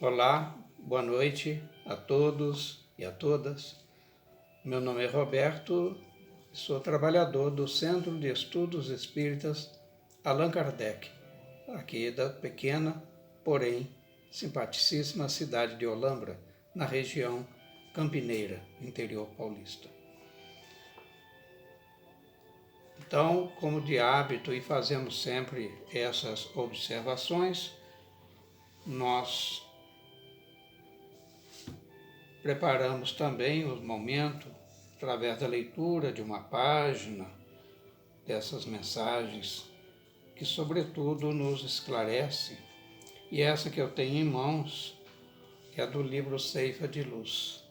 Olá, boa noite a todos e a todas. Meu nome é Roberto, sou trabalhador do Centro de Estudos Espíritas Allan Kardec, aqui da pequena, porém simpaticíssima cidade de Olambra, na região campineira, interior paulista. Então, como de hábito, e fazemos sempre essas observações, nós preparamos também o momento através da leitura de uma página dessas mensagens que, sobretudo, nos esclarece. E essa que eu tenho em mãos é do livro Ceifa de Luz,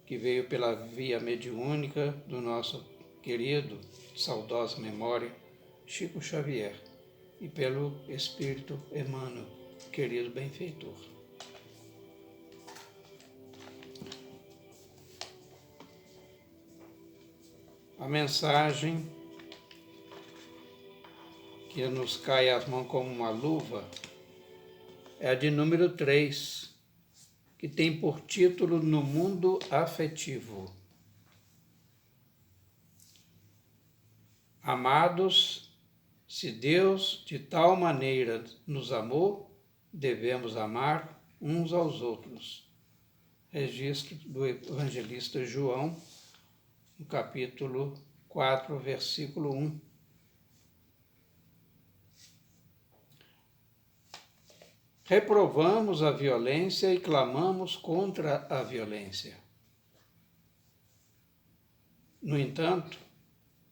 que veio pela via mediúnica do nosso querido, saudosa memória, Chico Xavier, e pelo Espírito Emmanuel, querido benfeitor. A mensagem que nos cai às mãos como uma luva é a de número 3, que tem por título No Mundo Afetivo. Amados, se Deus de tal maneira nos amou, devemos amar uns aos outros. Registro do evangelista João, no capítulo 4, versículo 1. Reprovamos a violência e clamamos contra a violência. No entanto,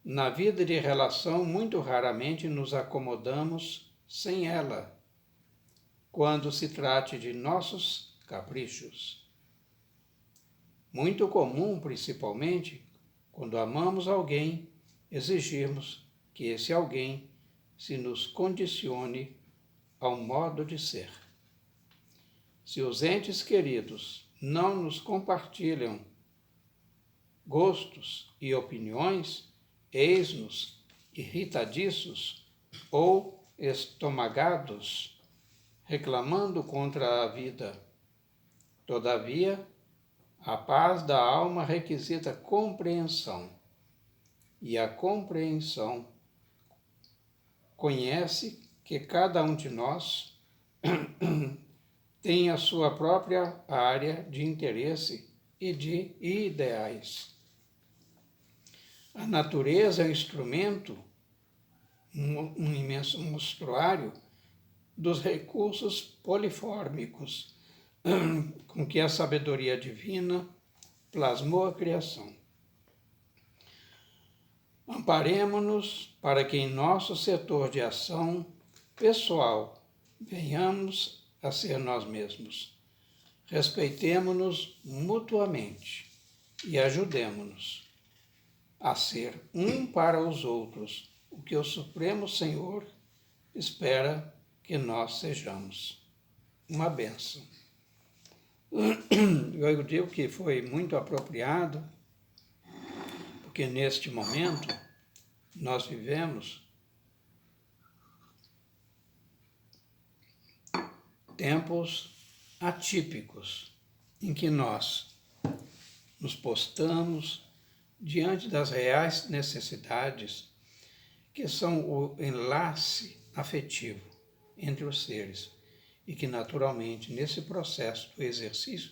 na vida de relação, muito raramente nos acomodamos sem ela, quando se trate de nossos caprichos. Muito comum, principalmente, quando amamos alguém, exigirmos que esse alguém se nos condicione ao modo de ser. Se os entes queridos não nos compartilham gostos e opiniões, eis-nos irritadiços ou estomagados, reclamando contra a vida. Todavia, a paz da alma requisita compreensão, e a compreensão conhece que cada um de nós tem a sua própria área de interesse e de ideais. A natureza é um instrumento, um imenso mostruário dos recursos polifórmicos com que a sabedoria divina plasmou a criação. Amparemo-nos para que em nosso setor de ação pessoal venhamos a ser nós mesmos. Respeitemo-nos mutuamente e ajudemo-nos a ser um para os outros o que o Supremo Senhor espera que nós sejamos. Uma bênção. Eu digo que foi muito apropriado, porque neste momento nós vivemos tempos atípicos em que nós nos postamos diante das reais necessidades que são o enlace afetivo entre os seres e que naturalmente nesse processo do exercício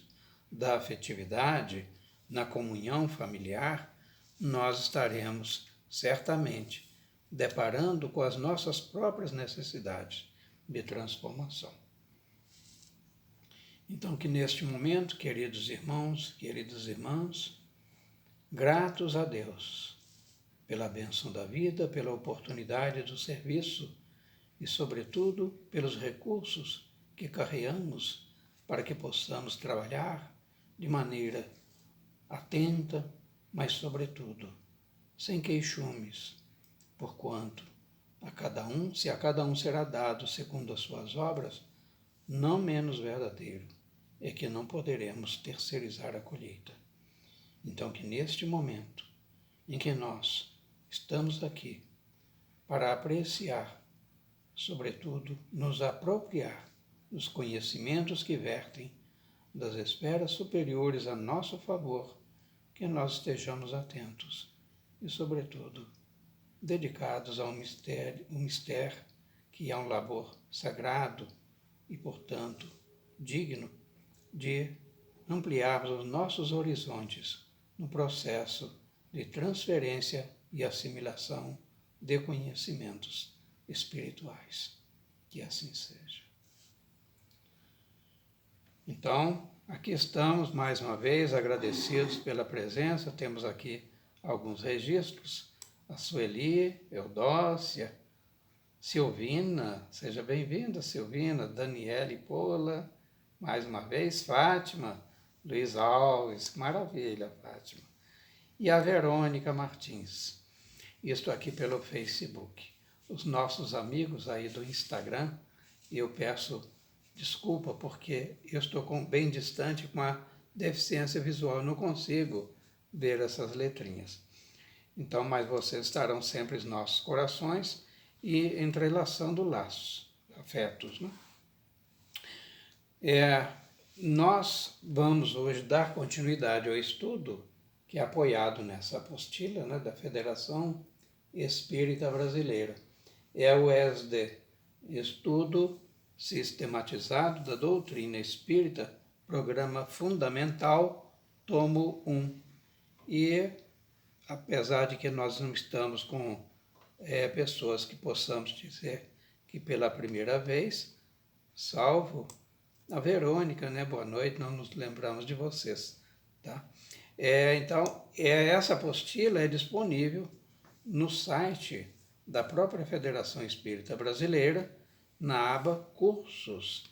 da afetividade, na comunhão familiar, nós estaremos certamente deparando com as nossas próprias necessidades de transformação. Então, que neste momento, queridos irmãos, queridas irmãs, gratos a Deus pela bênção da vida, pela oportunidade do serviço e, sobretudo, pelos recursos que carreamos para que possamos trabalhar de maneira atenta, mas, sobretudo, sem queixumes, porquanto se a cada um será dado segundo as suas obras, não menos verdadeiro é que não poderemos terceirizar a colheita. Então, que neste momento em que nós estamos aqui para apreciar, sobretudo, nos apropriar dos conhecimentos que vertem das esferas superiores a nosso favor, que nós estejamos atentos e, sobretudo, dedicados ao mistério, que é um labor sagrado e, portanto, digno de ampliarmos os nossos horizontes no processo de transferência e assimilação de conhecimentos espirituais. Que assim seja. Então, aqui estamos mais uma vez agradecidos pela presença. Temos aqui alguns registros. A Sueli, Eudócia, Silvina, seja bem-vinda, Silvina, Daniele Pola, mais uma vez, Fátima, Luiz Alves, maravilha, Fátima, e a Verônica Martins. Isto aqui pelo Facebook. Os nossos amigos aí do Instagram, eu peço desculpa porque eu estou bem distante com a deficiência visual, eu não consigo ver essas letrinhas. Então, mas vocês estarão sempre em nossos corações e entrelaçando laços, afetos, né? Nós vamos hoje dar continuidade ao estudo que é apoiado nessa apostila, né, da Federação Espírita Brasileira. É o ESD, Estudo Sistematizado da Doutrina Espírita, Programa Fundamental, Tomo 1. E, apesar de que nós não estamos com pessoas que possamos dizer que pela primeira vez, salvo a Verônica, né? Boa noite, não nos lembramos de vocês, tá? Então, essa apostila é disponível no site da própria Federação Espírita Brasileira, na aba Cursos,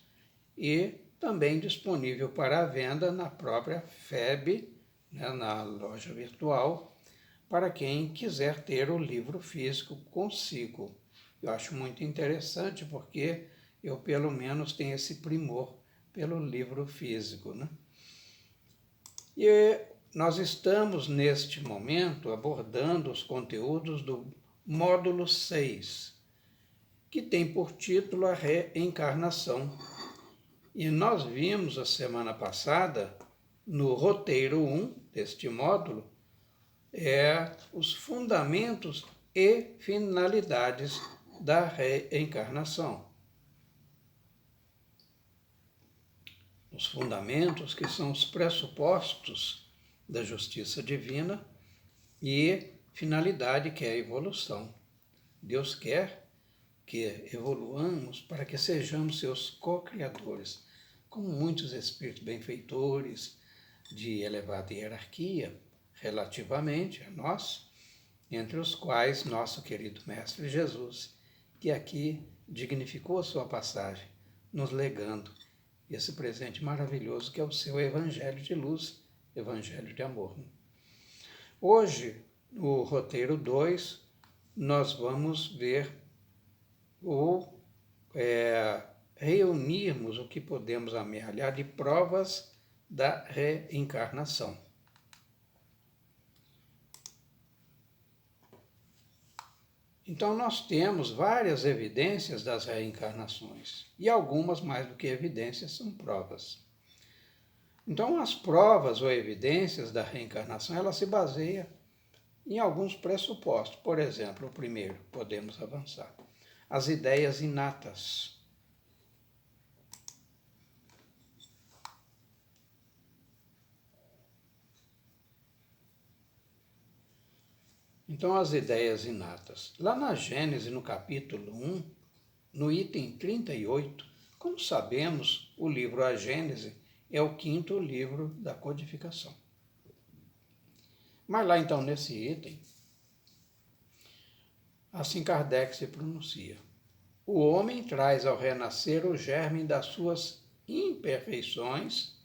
e também disponível para a venda na própria FEB, né, na loja virtual, para quem quiser ter o livro físico consigo. Eu acho muito interessante porque eu, pelo menos, tenho esse primor pelo livro físico, né? E nós estamos, neste momento, abordando os conteúdos do módulo 6, que tem por título a reencarnação. E nós vimos a semana passada, no roteiro 1 deste módulo, os fundamentos e finalidades da reencarnação. Os fundamentos que são os pressupostos da justiça divina e finalidade que é a evolução. Deus quer que evoluamos para que sejamos seus co-criadores, como muitos espíritos benfeitores de elevada hierarquia, relativamente a nós, entre os quais nosso querido Mestre Jesus, que aqui dignificou a sua passagem, nos legando esse presente maravilhoso que é o seu Evangelho de luz, Evangelho de amor. Hoje, no roteiro 2, nós vamos ver ou reunirmos o que podemos amealhar de provas da reencarnação. Então, nós temos várias evidências das reencarnações, e algumas, mais do que evidências, são provas. Então, as provas ou evidências da reencarnação, ela se baseia em alguns pressupostos. Por exemplo, o primeiro, podemos avançar, as ideias inatas. Então, as ideias inatas. Lá na Gênesis, no capítulo 1, no item 38, como sabemos, o livro A Gênese é o 5º livro da codificação. Mas lá, então, nesse item, assim Kardec se pronuncia. O homem traz ao renascer o germe das suas imperfeições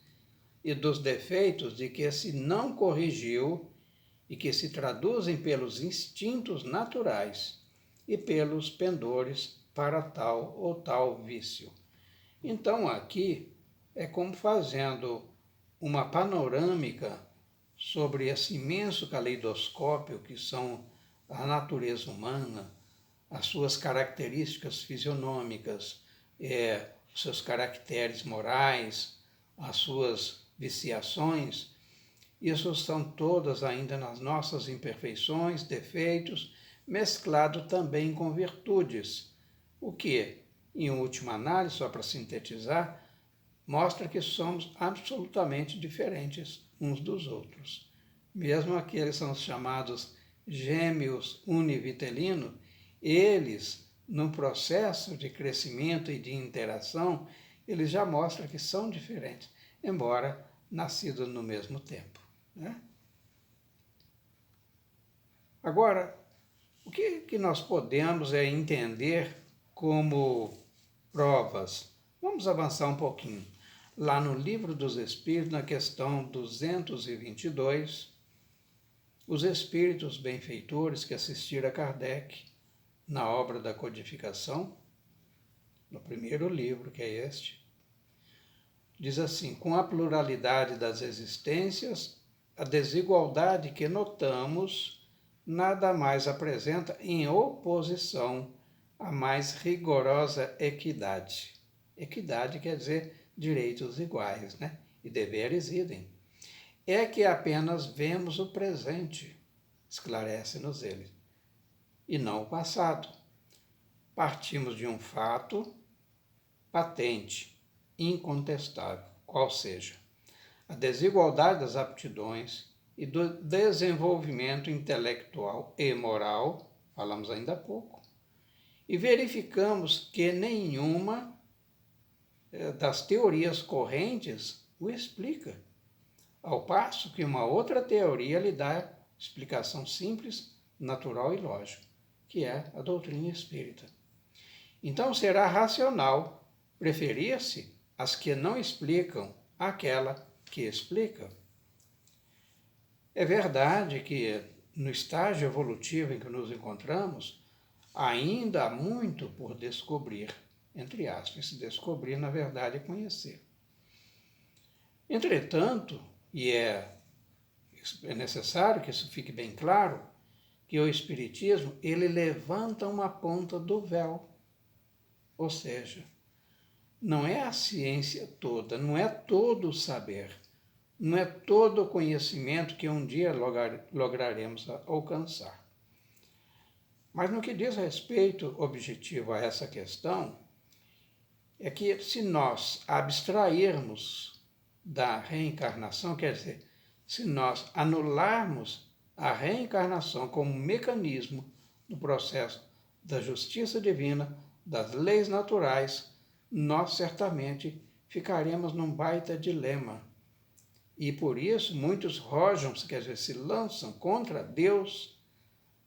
e dos defeitos de que se não corrigiu e que se traduzem pelos instintos naturais e pelos pendores para tal ou tal vício. Então, aqui é como fazendo uma panorâmica sobre esse imenso caleidoscópio que são a natureza humana, as suas características fisionômicas, os seus caracteres morais, as suas viciações. Isso estão todas ainda nas nossas imperfeições, defeitos, mesclado também com virtudes, o que, em última análise, só para sintetizar, mostra que somos absolutamente diferentes uns dos outros. Mesmo aqueles são os chamados gêmeos univitelino, eles, num processo de crescimento e de interação, eles já mostram que são diferentes, embora nascidos no mesmo tempo. Né? Agora, o que nós podemos entender como provas? Vamos avançar um pouquinho. Lá no Livro dos Espíritos, na questão 222, os espíritos benfeitores que assistiram a Kardec na obra da codificação, no primeiro livro, que é este, diz assim: com a pluralidade das existências, a desigualdade que notamos nada mais apresenta em oposição à mais rigorosa equidade. Equidade quer dizer direitos iguais, né? E deveres idem. É que apenas vemos o presente, esclarece-nos ele, e não o passado. Partimos de um fato patente, incontestável, qual seja a desigualdade das aptidões e do desenvolvimento intelectual e moral, falamos ainda há pouco, e verificamos que nenhuma das teorias correntes o explica, ao passo que uma outra teoria lhe dá explicação simples, natural e lógica, que é a doutrina espírita. Então será racional preferir-se as que não explicam àquela que explica. É verdade que no estágio evolutivo em que nos encontramos, ainda há muito por descobrir, entre aspas, se descobrir, na verdade, é conhecer. Entretanto, e é necessário que isso fique bem claro, que o Espiritismo, ele levanta uma ponta do véu, ou seja, não é a ciência toda, não é todo o saber, não é todo o conhecimento que um dia lograremos alcançar. Mas no que diz respeito objetivo a essa questão, é que se nós abstrairmos da reencarnação, quer dizer, se nós anularmos a reencarnação como mecanismo do processo da justiça divina, das leis naturais, nós certamente ficaremos num baita dilema. E por isso muitos rojam, quer dizer, se lançam contra Deus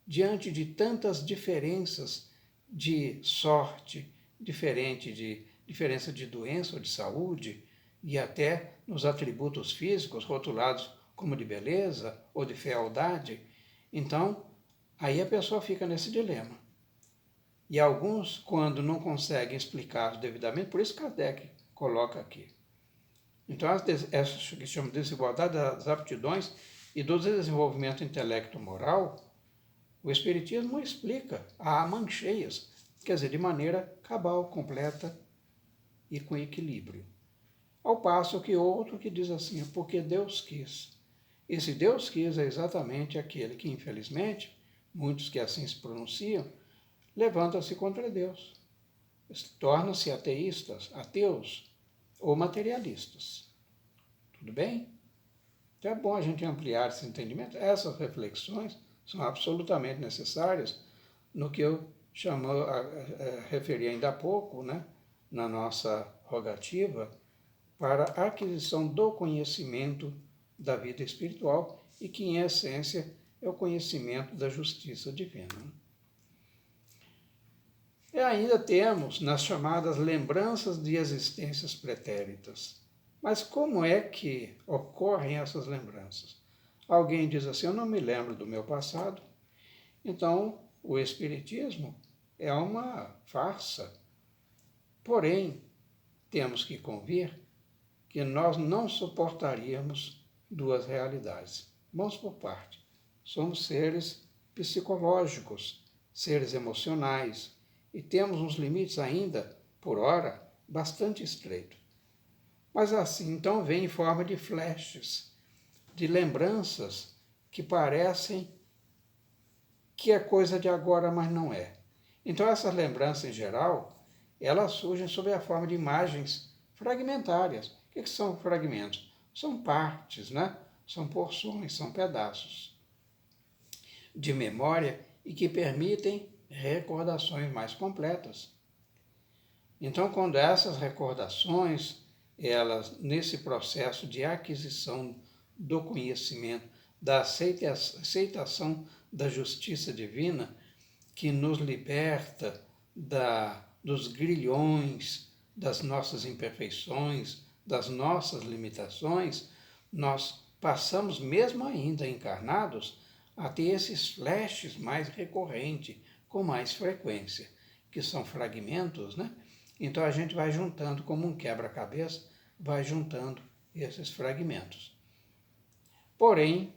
diante de tantas diferenças de sorte, diferença de doença ou de saúde, e até nos atributos físicos rotulados como de beleza ou de fealdade. Então, aí a pessoa fica nesse dilema. E alguns, quando não conseguem explicar devidamente, por isso Kardec coloca aqui. Então, essa que chama de desigualdade das aptidões e do desenvolvimento intelecto-moral, o Espiritismo explica a mancheias, quer dizer, de maneira cabal, completa e com equilíbrio. Ao passo que outro que diz assim, é porque Deus quis. Esse Deus quis é exatamente aquele que, infelizmente, muitos que assim se pronunciam, levantam-se contra Deus. Tornam-se ateístas, ateus ou materialistas. Tudo bem? Então é bom a gente ampliar esse entendimento. Essas reflexões são absolutamente necessárias no que eu referi ainda há pouco, né, na nossa rogativa, para a aquisição do conhecimento da vida espiritual e que, em essência, é o conhecimento da justiça divina. E ainda temos nas chamadas lembranças de existências pretéritas. Mas como é que ocorrem essas lembranças? Alguém diz assim, eu não me lembro do meu passado. Então, o Espiritismo é uma farsa. Porém, temos que convir que nós não suportaríamos duas realidades. Vamos por parte. Somos seres psicológicos, seres emocionais, e temos uns limites ainda, por ora, bastante estreito. Mas assim, então vem em forma de flashes, de lembranças que parecem que é coisa de agora, mas não é. Então essas lembranças em geral, elas surgem sob a forma de imagens fragmentárias. O que são fragmentos? São partes, né? São porções, são pedaços de memória e que permitem recordações mais completas. Então, quando essas recordações, elas, nesse processo de aquisição do conhecimento, da aceitação da justiça divina, que nos liberta dos grilhões, das nossas imperfeições, das nossas limitações, nós passamos, mesmo ainda encarnados, a ter esses flashes mais recorrentes, com mais frequência, que são fragmentos, né? Então a gente vai juntando, como um quebra-cabeça, vai juntando esses fragmentos. Porém,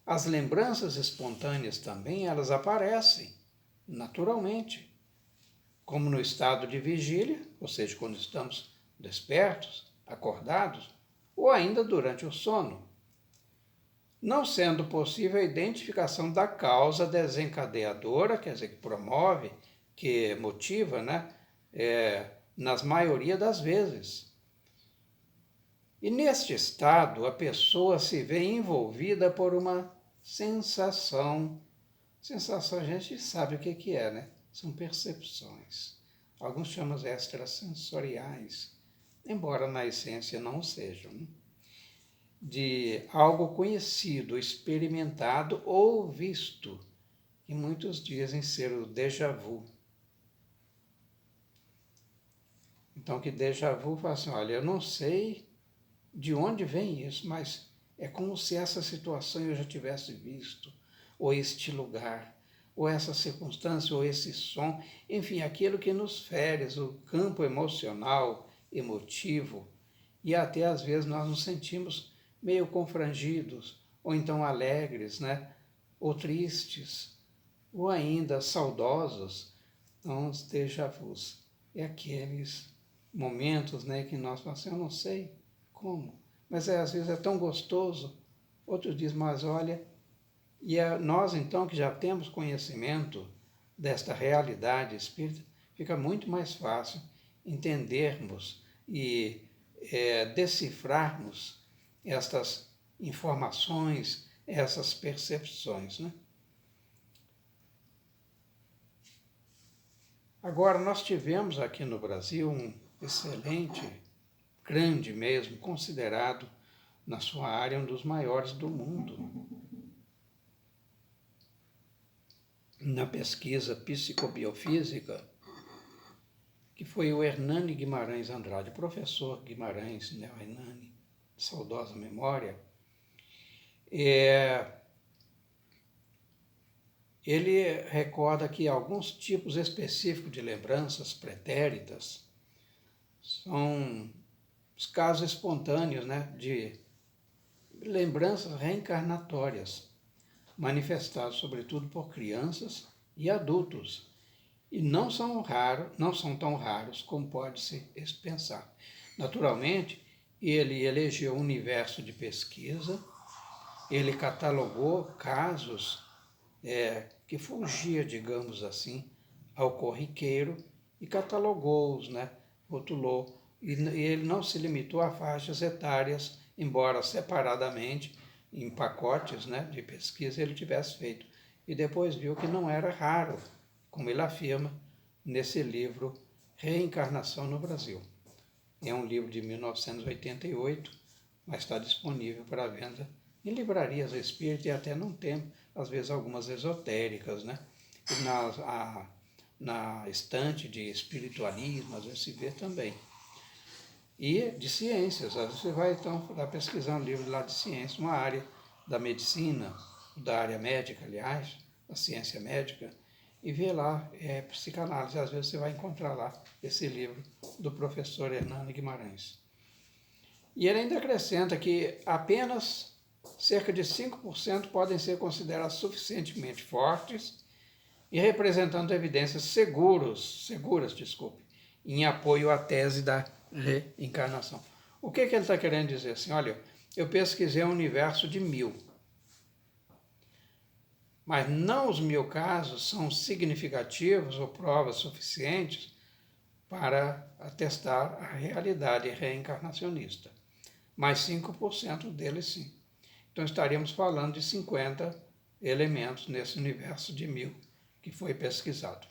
as lembranças espontâneas também, elas aparecem naturalmente, como no estado de vigília, ou seja, quando estamos despertos, acordados, ou ainda durante o sono, não sendo possível a identificação da causa desencadeadora, quer dizer, que promove, que motiva, né? Nas maioria das vezes. E neste estado, a pessoa se vê envolvida por uma sensação. Sensação a gente sabe o que é, né? São percepções. Alguns chamam de extrasensoriais, embora na essência não sejam, né? De algo conhecido, experimentado ou visto, que muitos dizem ser o déjà vu. Então, que déjà vu fala assim, olha, eu não sei de onde vem isso, mas é como se essa situação eu já tivesse visto, ou este lugar, ou essa circunstância, ou esse som, enfim, aquilo que nos fere, o campo emocional, emotivo, e até às vezes nós nos sentimos meio confrangidos, ou então alegres, né? Ou tristes, ou ainda saudosos. Então, os déjà vus é aqueles momentos, né, que nós falamos assim, eu não sei como, mas às vezes é tão gostoso. Outros dizem, mas olha, e nós então que já temos conhecimento desta realidade espírita, fica muito mais fácil entendermos e decifrarmos estas informações, essas percepções, né? Agora, nós tivemos aqui no Brasil um excelente, grande mesmo, considerado na sua área um dos maiores do mundo, na pesquisa psicobiofísica, que foi o Hernani Guimarães Andrade, o professor Guimarães, né, o Hernani, de saudosa memória. Ele recorda que alguns tipos específicos de lembranças pretéritas são os casos espontâneos, né, de lembranças reencarnatórias, manifestados sobretudo por crianças e adultos, e não são tão raros como pode-se pensar. Naturalmente, ele elegeu um universo de pesquisa, ele catalogou casos que fugia, digamos assim, ao corriqueiro e catalogou-os, né, rotulou, e ele não se limitou a faixas etárias, embora separadamente, em pacotes, né, de pesquisa, ele tivesse feito. E depois viu que não era raro, como ele afirma nesse livro Reencarnação no Brasil. É um livro de 1988, mas está disponível para venda em livrarias espíritas e até num tempo, às vezes algumas esotéricas, né? E na estante de espiritualismo, às vezes se vê também. E de ciências, às vezes você vai então pesquisar um livro lá de ciência, uma área da medicina, da área médica, aliás, da ciência médica, e vê lá psicanálise. Às vezes você vai encontrar lá esse livro do professor Hernani Guimarães. E ele ainda acrescenta que apenas cerca de 5% podem ser considerados suficientemente fortes e representando evidências seguras, em apoio à tese da reencarnação. O que ele está querendo dizer? Assim, olha, eu pesquisei um universo de 1000, mas não os 1000 casos são significativos ou provas suficientes para atestar a realidade reencarnacionista. Mas 5% deles sim. Então estaríamos falando de 50 elementos nesse universo de 1000 que foi pesquisado.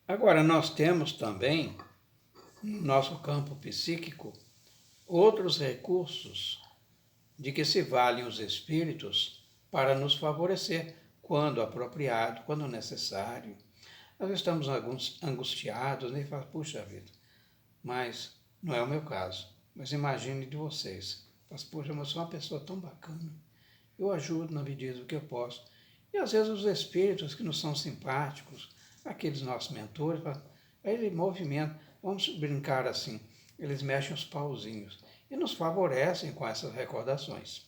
Agora, nós temos também, no nosso campo psíquico, outros recursos de que se valem os espíritos para nos favorecer, quando apropriado, quando necessário. Nós estamos angustiados, nem fala, puxa vida, mas não é o meu caso. Mas imagine de vocês. Fala, puxa, mas eu sou uma pessoa tão bacana, eu ajudo na medida do que eu posso. E às vezes os espíritos que nos são simpáticos, aqueles nossos mentores, ele movimenta, vamos brincar assim, eles mexem os pauzinhos e nos favorecem com essas recordações.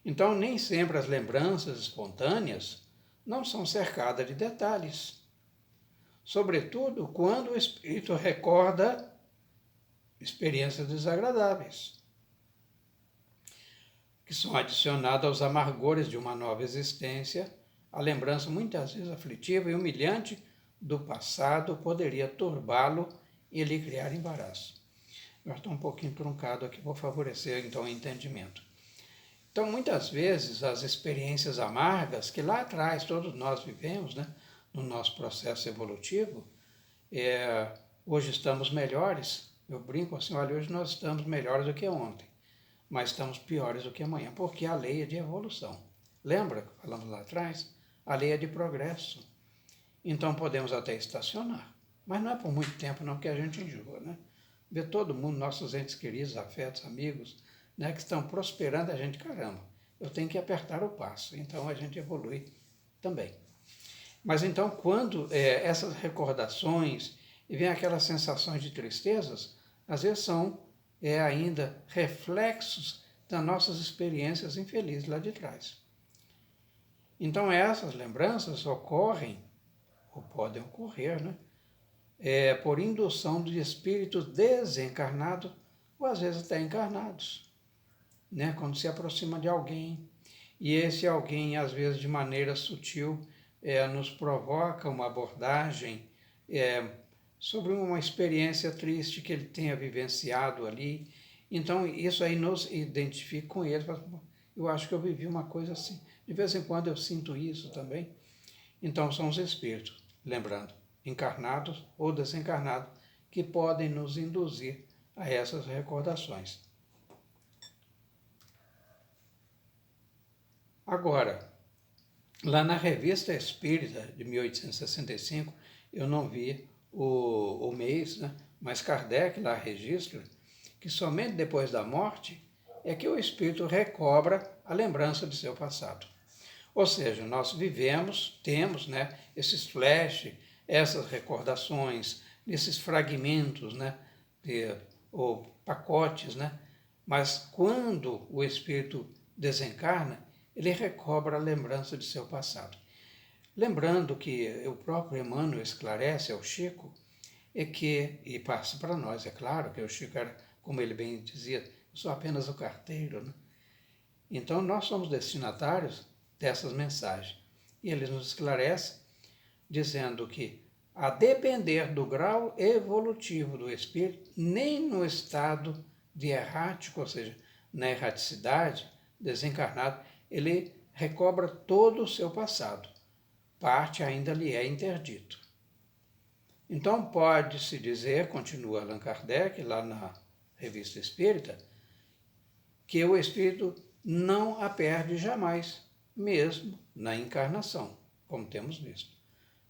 Então, nem sempre as lembranças espontâneas não são cercadas de detalhes. Sobretudo quando o espírito recorda experiências desagradáveis, que são adicionadas aos amargores de uma nova existência. A lembrança, muitas vezes aflitiva e humilhante do passado, poderia turbá-lo e lhe criar embaraço. Eu estou um pouquinho truncado aqui, vou favorecer então o entendimento. Então, muitas vezes, as experiências amargas que lá atrás todos nós vivemos, né, no nosso processo evolutivo, hoje estamos melhores. Eu brinco assim, olha, hoje nós estamos melhores do que ontem, mas estamos piores do que amanhã, porque a lei é de evolução. Lembra que falamos lá atrás? A lei é de progresso. Então podemos até estacionar, mas não é por muito tempo não que a gente enjoa, né? Ver todo mundo, nossos entes queridos, afetos, amigos, né, que estão prosperando, a gente, caramba, eu tenho que apertar o passo, então a gente evolui também. Mas então, quando essas recordações e vem aquelas sensações de tristezas, às vezes são ainda reflexos das nossas experiências infelizes lá de trás. Então, essas lembranças ocorrem, ou podem ocorrer, né, por indução de espíritos desencarnados, ou às vezes até encarnados, né, quando se aproxima de alguém, e esse alguém, às vezes de maneira sutil, nos provoca uma abordagem sobre uma experiência triste que ele tenha vivenciado ali. Então, isso aí nos identifica com ele. Eu acho que eu vivi uma coisa assim. De vez em quando eu sinto isso também. Então, são os espíritos, lembrando, encarnados ou desencarnados, que podem nos induzir a essas recordações. Agora, lá na Revista Espírita, de 1865, eu não vi o mês, né? Mas Kardec lá registra que somente depois da morte é que o espírito recobra a lembrança de seu passado. Ou seja, nós vivemos, temos, né, esses flashes, essas recordações, esses fragmentos, né, ou pacotes, né? Mas quando o espírito desencarna, ele recobra a lembrança de seu passado. Lembrando que o próprio Emmanuel esclarece ao Chico, e passa para nós, é claro, que o Chico era, como ele bem dizia, eu sou apenas o carteiro, né? Então nós somos destinatários dessas mensagens. E ele nos esclarece dizendo que, a depender do grau evolutivo do espírito, nem no estado de errático, ou seja, na erraticidade, desencarnado, ele recobra todo o seu passado. Parte ainda lhe é interdito. Então pode-se dizer, continua Allan Kardec, lá na Revista Espírita, que o espírito não a perde jamais, mesmo na encarnação, como temos visto.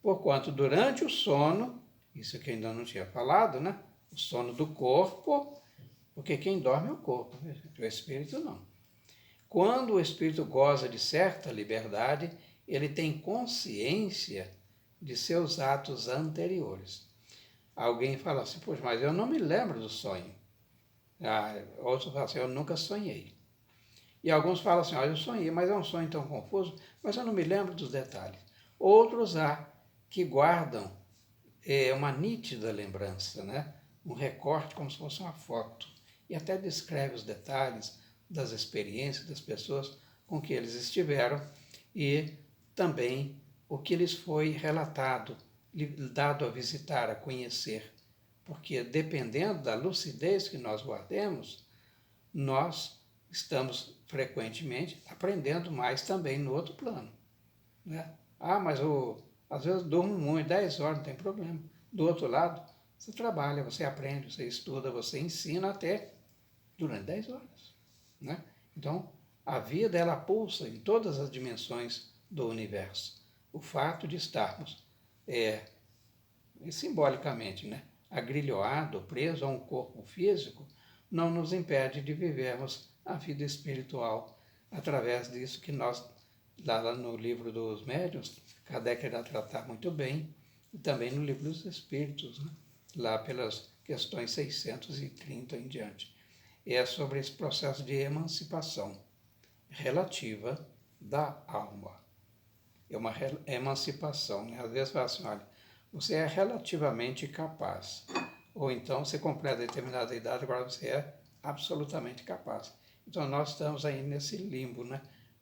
Porquanto durante o sono, isso que ainda não tinha falado, né? O sono do corpo, porque quem dorme é o corpo, o espírito não. Quando o espírito goza de certa liberdade, ele tem consciência de seus atos anteriores. Alguém fala assim, poxa, mas eu não me lembro do sonho. Outros falam assim, eu nunca sonhei. E alguns falam assim, olha, eu sonhei, mas é um sonho tão confuso, mas eu não me lembro dos detalhes. Outros há que guardam uma nítida lembrança, né? Um recorte como se fosse uma foto. E até descreve os detalhes das experiências das pessoas com que eles estiveram e também o que lhes foi relatado, dado a visitar, a conhecer. Porque dependendo da lucidez que nós guardemos, nós estamos frequentemente aprendendo mais também no outro plano. Né? Mas às vezes durmo muito, 10 horas, não tem problema. Do outro lado, você trabalha, você aprende, você estuda, você ensina até durante 10 horas. Né? Então, a vida ela pulsa em todas as dimensões do universo. O fato de estarmos simbolicamente, né, agrilhoado, preso a um corpo físico, não nos impede de vivermos a vida espiritual através disso que nós, lá no livro dos médiuns, Kardec irá tratar muito bem, e também no livro dos Espíritos, né, lá pelas questões 630 em diante. É sobre esse processo de emancipação relativa da alma. É uma emancipação, né? Às vezes fala assim, olha, você é relativamente capaz. Ou então você completa determinada idade, agora você é absolutamente capaz. Então nós estamos aí nesse limbo, né?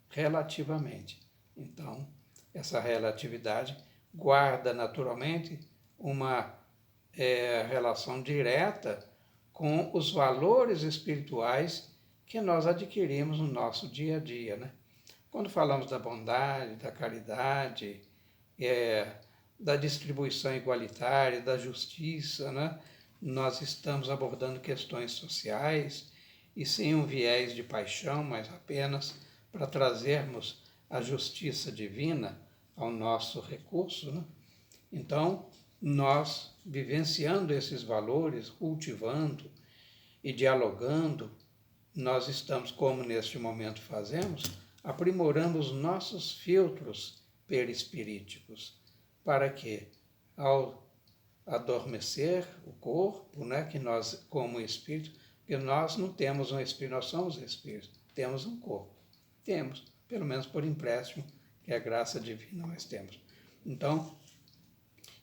Relativamente. Então, essa relatividade guarda naturalmente uma relação direta com os valores espirituais que nós adquirimos no nosso dia a dia, né? Quando falamos da bondade, da caridade, da distribuição igualitária, da justiça, né? Nós estamos abordando questões sociais e sem um viés de paixão, mas apenas para trazermos a justiça divina ao nosso recurso. Né? Então, nós, vivenciando esses valores, cultivando e dialogando, nós estamos, como neste momento fazemos, aprimorando os nossos filtros perispiríticos, para que, ao adormecer o corpo, né, que nós, como espírito, porque nós não temos um espírito, nós somos espíritos, temos um corpo. Temos, pelo menos por empréstimo, que é a graça divina nós temos. Então,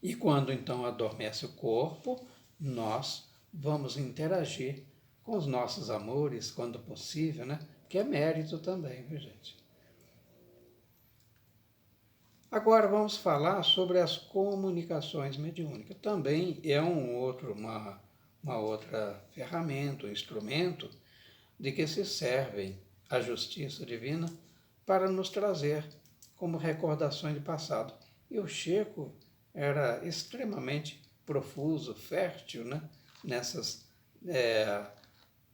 e quando então adormece o corpo, nós vamos interagir com os nossos amores, quando possível, né? Que é mérito também, viu, gente? Agora vamos falar sobre as comunicações mediúnicas. Também é uma outra ferramenta, um instrumento de que se servem a justiça divina para nos trazer como recordações de passado. E o Chico era extremamente profuso, fértil, né? Nessas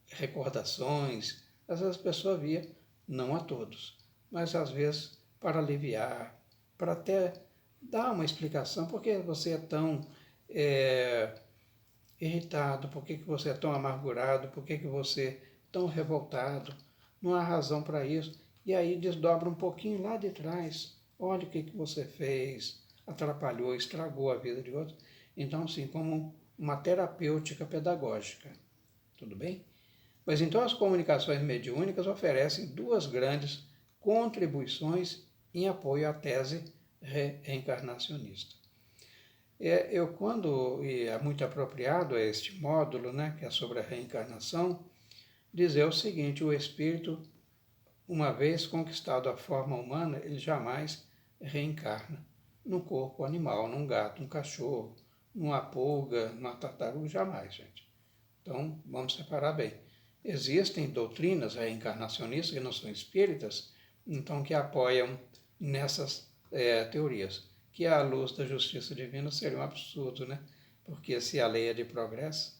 recordações. Às vezes a pessoa via, não a todos, mas às vezes para aliviar, para até dar uma explicação por que você é tão irritado, por que você é tão amargurado, por que você é tão revoltado. Não há razão para isso. E aí desdobra um pouquinho lá de trás. Olha o que você fez, atrapalhou, estragou a vida de outro. Então, assim, como uma terapêutica pedagógica. Tudo bem? Mas então as comunicações mediúnicas oferecem duas grandes contribuições em apoio à tese reencarnacionista. E é muito apropriado a este módulo, né, que é sobre a reencarnação, dizer o seguinte: o espírito, uma vez conquistado a forma humana, ele jamais reencarna num corpo animal, num gato, num cachorro, numa pulga, numa tartaruga, jamais, gente. Então, vamos separar bem. Existem doutrinas reencarnacionistas que não são espíritas, então que apoiam nessas teorias, que à luz da justiça divina seria um absurdo, né? Porque se a lei é de progresso.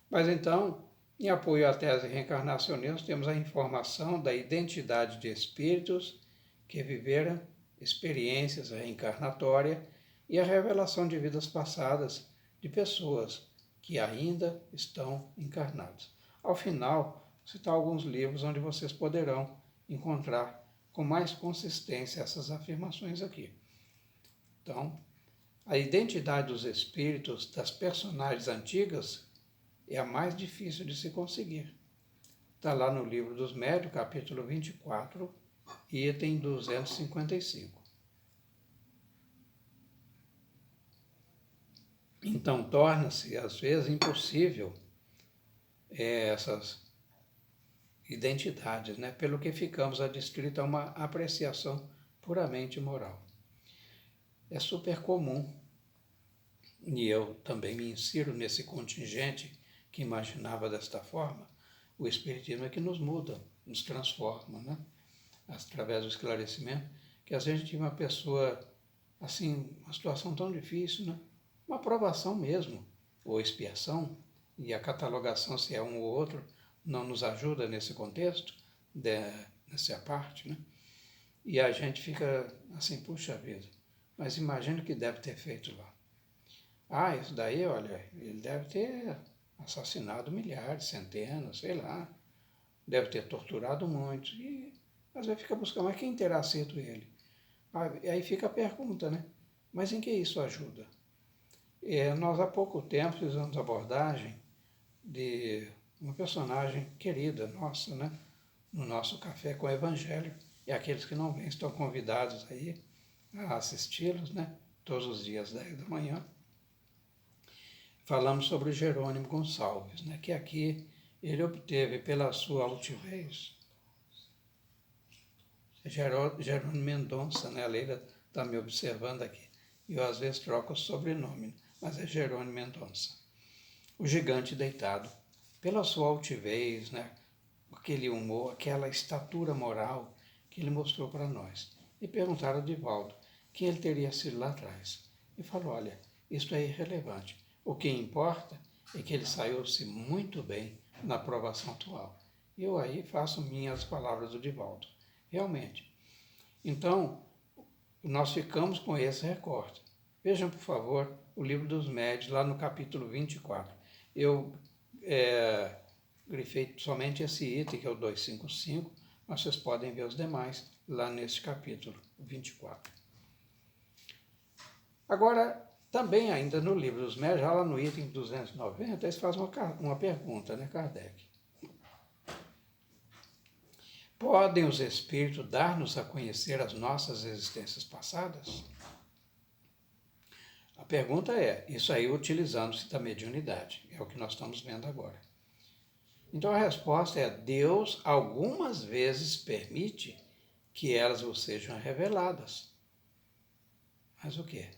Mas então, em apoio à tese reencarnacionista, temos a informação da identidade de espíritos que viveram experiências reencarnatórias e a revelação de vidas passadas de pessoas que ainda estão encarnados. Ao final, citar alguns livros onde vocês poderão encontrar com mais consistência essas afirmações aqui. Então, a identidade dos espíritos das personagens antigas é a mais difícil de se conseguir. está lá no Livro dos Médiuns, capítulo 24, item 255. Então, torna-se, às vezes, impossível essas identidades, né? Pelo que ficamos adstritos a uma apreciação puramente moral. É super comum, e eu também me insiro nesse contingente que imaginava desta forma, o Espiritismo é que nos muda, nos transforma, né? Através do esclarecimento, que às vezes a gente tinha uma pessoa, assim, uma situação tão difícil, né? Uma provação mesmo, ou expiação, e a catalogação, se é um ou outro, não nos ajuda nesse contexto, nessa parte, né? E a gente fica assim, puxa vida, mas imagina o que deve ter feito lá. Ah, isso daí, olha, ele deve ter assassinado milhares, centenas, sei lá, deve ter torturado muitos, e às vezes fica buscando, mas quem terá sido ele? Aí fica a pergunta, né? Mas em que isso ajuda? Nós há pouco tempo fizemos abordagem de uma personagem querida nossa, né? No nosso Café com o Evangelho, e aqueles que não vêm estão convidados aí a assisti-los, né? Todos os dias, 10 da manhã. Falamos sobre Jerônimo Gonçalves, né? Que aqui ele obteve pela sua altivez. Jerônimo Mendonça, né? A Leila está me observando aqui. E eu às vezes troco o sobrenome, mas é Jerônimo Mendonça. O gigante deitado. Pela sua altivez, né? Aquele humor, aquela estatura moral que ele mostrou para nós. E perguntaram a Divaldo quem ele teria sido lá atrás. E falou, olha, isso é irrelevante. O que importa é que ele saiu-se muito bem na aprovação atual. E eu aí faço minhas palavras do Divaldo. Realmente. Então, nós ficamos com esse recorte. Vejam, por favor, o Livro dos Médiuns, lá no capítulo 24. Eu grifei somente esse item, que é o 255, mas vocês podem ver os demais lá nesse capítulo 24. Agora, também ainda no Livro dos Médiuns, já lá no item 290, eles fazem uma pergunta, né, Kardec? Podem os espíritos dar-nos a conhecer as nossas existências passadas? A pergunta é, isso aí utilizando-se da mediunidade, é o que nós estamos vendo agora. Então a resposta é, Deus algumas vezes permite que elas vos sejam reveladas. Mas o quê?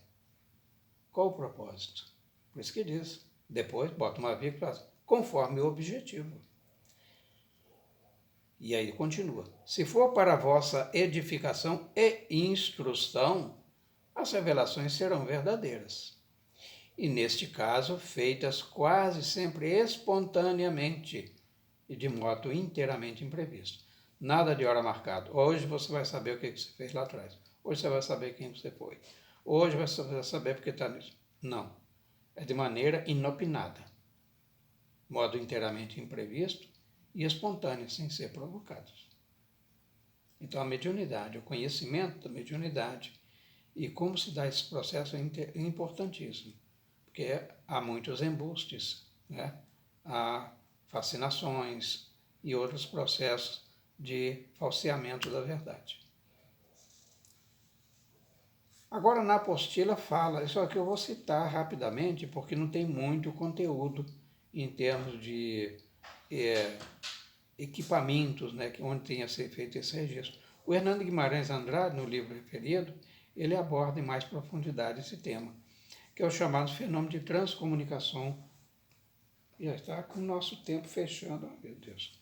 Qual o propósito? Por isso que diz, depois bota uma vírgula, conforme o objetivo. E aí continua, se for para a vossa edificação e instrução, as revelações serão verdadeiras. E neste caso, feitas quase sempre espontaneamente e de modo inteiramente imprevisto. Nada de hora marcada. Hoje você vai saber o que você fez lá atrás. Hoje você vai saber quem você foi. Hoje você vai saber porque está nisso. Não. É de maneira inopinada. Modo inteiramente imprevisto e espontâneo, sem ser provocados. Então a mediunidade, o conhecimento da mediunidade e como se dá esse processo é importantíssimo. Porque há muitos embustes, né? Há fascinações e outros processos de falseamento da verdade. Agora, na apostila fala, isso aqui eu vou citar rapidamente, porque não tem muito conteúdo em termos de equipamentos, né, onde tenha sido feito esse registro. O Hernando Guimarães Andrade, no livro referido, ele aborda em mais profundidade esse tema, que é o chamado fenômeno de transcomunicação. Já está com o nosso tempo fechando, oh, meu Deus.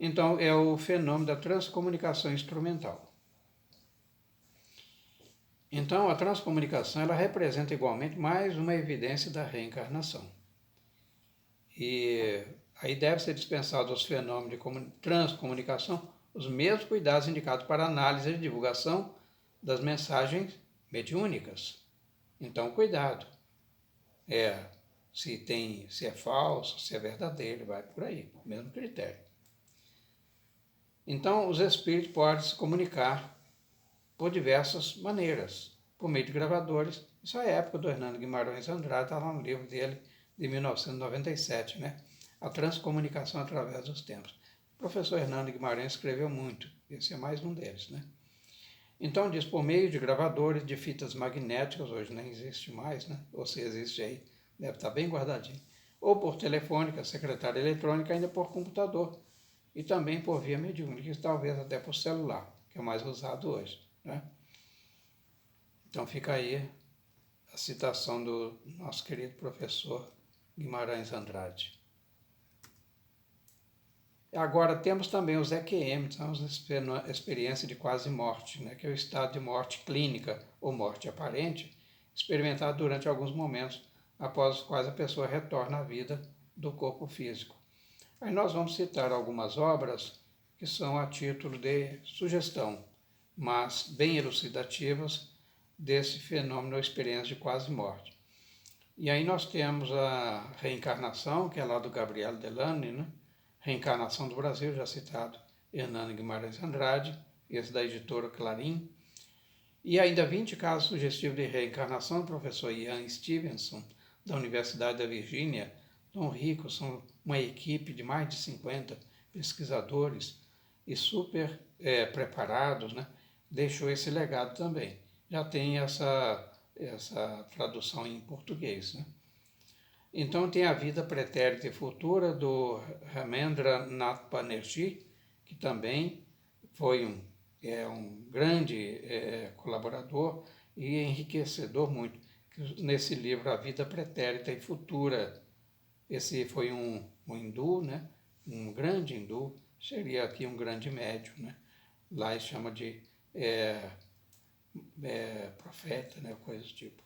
Então, é o fenômeno da transcomunicação instrumental. Então, a transcomunicação ela representa igualmente mais uma evidência da reencarnação. E aí deve ser dispensado aos fenômenos de transcomunicação os mesmos cuidados indicados para análise e divulgação das mensagens mediúnicas. Então, cuidado. Se é falso, se é verdadeiro, vai por aí, mesmo critério. Então, os espíritos podem se comunicar por diversas maneiras, por meio de gravadores. Isso é a época do Hernando Guimarães Andrade, está lá no livro dele, de 1997, né? A transcomunicação através dos tempos. O professor Hernando Guimarães escreveu muito, esse é mais um deles, né? Então diz, por meio de gravadores de fitas magnéticas, hoje nem existe mais, né? Ou se existe aí, deve estar bem guardadinho. Ou por telefônica, secretária eletrônica, ainda por computador. E também por via mediúnica, talvez até por celular, que é o mais usado hoje, né? Então fica aí a citação do nosso querido professor Guimarães Andrade. Agora temos também os EQM, são as experiências de quase morte, né, que é o estado de morte clínica ou morte aparente, experimentado durante alguns momentos, após os quais a pessoa retorna à vida do corpo físico. Aí nós vamos citar algumas obras que são a título de sugestão, mas bem elucidativas desse fenômeno ou experiência de quase morte. E aí nós temos a Reencarnação, que é lá do Gabriel Delany, né? Reencarnação do Brasil, já citado, Hernando Guimarães Andrade, esse da editora Clarim. E ainda 20 casos sugestivos de reencarnação do professor Ian Stevenson, da Universidade da Virgínia. Tão ricos, são uma equipe de mais de 50 pesquisadores e super preparados, né? Deixou esse legado também. Já tem essa tradução em português, né? Então tem a vida pretérita e futura do Ramendra Nath Banerjee, que também foi um grande colaborador e enriquecedor muito. Nesse livro, A Vida Pretérita e Futura, esse foi um hindu, né? Um grande hindu, seria aqui um grande médium, né? Lá ele chama de profeta, né? Coisa do tipo.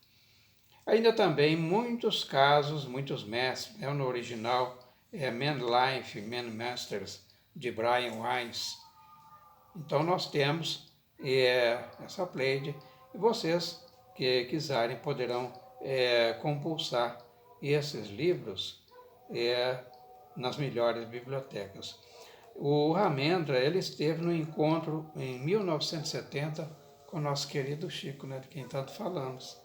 Ainda também muitos casos, muitos mestres, né? No original Man Life, Man Masters, de Brian Weiss. Então nós temos essa pleide e vocês que quiserem poderão compulsar esses livros nas melhores bibliotecas. O Ramendra, ele esteve no encontro em 1970 com o nosso querido Chico, né? De quem tanto falamos.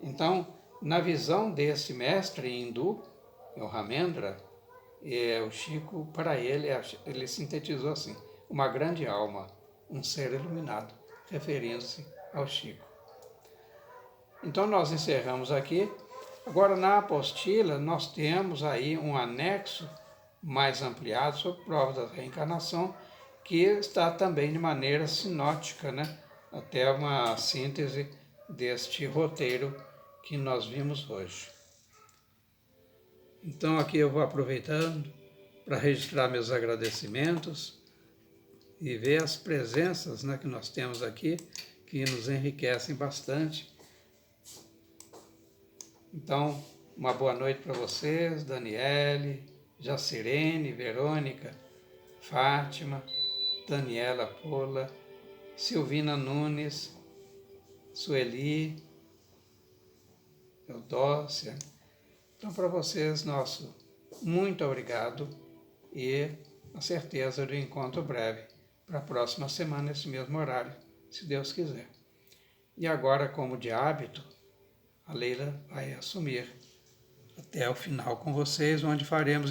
Então, na visão desse mestre hindu, o Ramendra, o Chico, para ele sintetizou assim, uma grande alma, um ser iluminado, referindo-se ao Chico. Então, nós encerramos aqui. Agora, na apostila, nós temos aí um anexo mais ampliado sobre provas da reencarnação, que está também de maneira sinótica, né? Até uma síntese deste roteiro que nós vimos hoje. Então aqui eu vou aproveitando para registrar meus agradecimentos e ver as presenças, né, que nós temos aqui, que nos enriquecem bastante. Então, uma boa noite para vocês, Daniele, Jacirene, Verônica, Fátima, Daniela Pola, Silvina Nunes, Sueli, Eudócia. Então, para vocês, nosso muito obrigado e a certeza de um encontro breve para a próxima semana, nesse mesmo horário, se Deus quiser. E agora, como de hábito, a Leila vai assumir até o final com vocês, onde faremos